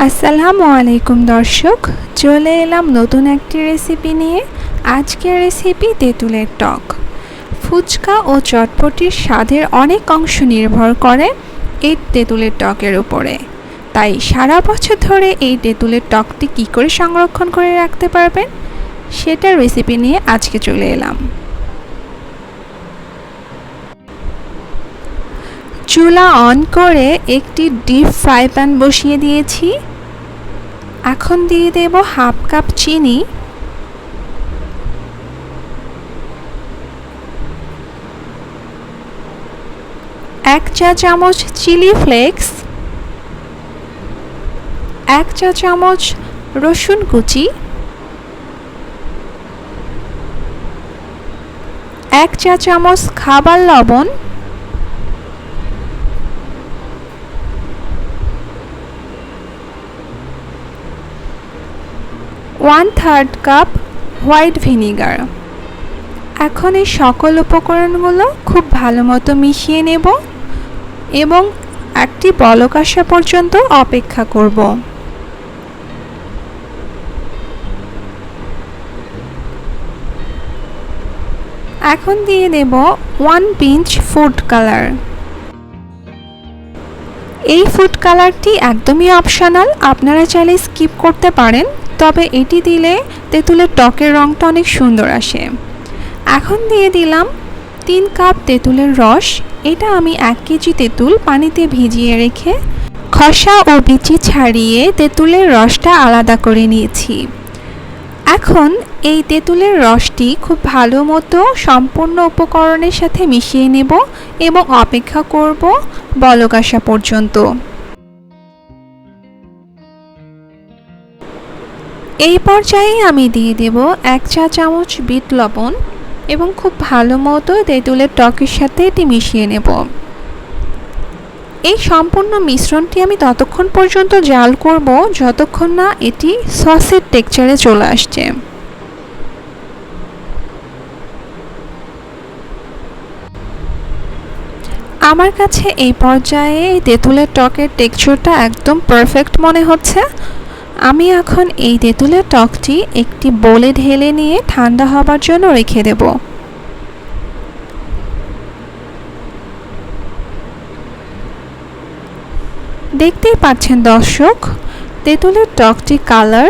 আসসালামু আলাইকুম দর্শক, চলে এলাম নতুন একটি রেসিপি নিয়ে। আজকের রেসিপি তেঁতুলের টক। ফুচকা ও চটপটির স্বাদের অনেক অংশ নির্ভর করে এই তেঁতুলের টকের উপরে। তাই সারা বছর ধরে এই তেঁতুলের টকটি কী করে সংরক্ষণ করে রাখতে পারবেন সেটার রেসিপি নিয়ে আজকে চলে এলাম। চুলা অন করে একটি ডিপ ফ্রাই প্যান বসিয়ে দিয়েছি। এখন দিয়ে দেব হাফ কাপ চিনি, এক চা চামচ চিলি ফ্লেক্স, এক চা চামচ রসুন কুচি, এক চা চামচ খাবার লবণ, 1/3 কাপ হোয়াইট ভিনিগার। এখন এই সকল উপকরণগুলো খুব ভালো মতো মিশিয়ে নেব এবং একটি বলক আসা পর্যন্ত অপেক্ষা করব। এখন দিয়ে দেব 1 পিঞ্চ ফুড কালার। এই ফুড কালারটি একদমই অপশনাল, আপনারা চাইলে স্কিপ করতে পারেন, তবে এটি দিলে তেঁতুলের টকের রঙটা অনেক সুন্দর আসে। এখন দিয়ে দিলাম 3 কাপ তেঁতুলের রস। এটা আমি 1 কেজি তেঁতুল পানিতে ভিজিয়ে রেখে খোসা ও বিচি ছাড়িয়ে তেঁতুলের রসটা আলাদা করে নিয়েছি। এখন এই তেঁতুলের রসটি খুব ভালো মতো সম্পূর্ণ উপকরণের সাথে মিশিয়ে নেব এবং অপেক্ষা করব বলক আসা পর্যন্ত। এই পর্যায়ে আমি দিয়ে দেব 1 চা চামচ বিট লবণ এবং খুব ভালো মতো তেঁতুলের টকের সাথে এটি মিশিয়ে নেব। এই সম্পূর্ণ মিশ্রণটি আমি ততক্ষণ পর্যন্ত জাল করব যতক্ষণ না এটি সসের টেক্সচারে চলে আসছে। আমার কাছে এই পর্যায়ে তেঁতুলের টকের টেক্সচারটা একদম পারফেক্ট মনে হচ্ছে। আমি এখন এই তেঁতুলের টকটি একটি বোলে ঢেলে নিয়ে ঠান্ডা হবার জন্য রেখে দেব। দেখতেই পাচ্ছেন দর্শক, তেঁতুলের টকটি কালার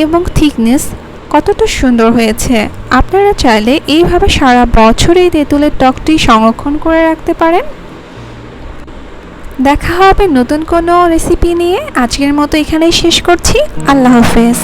এবং থিকনেস কতটা সুন্দর হয়েছে। আপনারা চাইলে এইভাবে সারা বছর এই তেঁতুলের টকটি সংরক্ষণ করে রাখতে পারেন। দেখা হবে নতুন কোনো রেসিপি নিয়ে। আজকের মতো এখানেই শেষ করছি। আল্লাহ হাফেজ।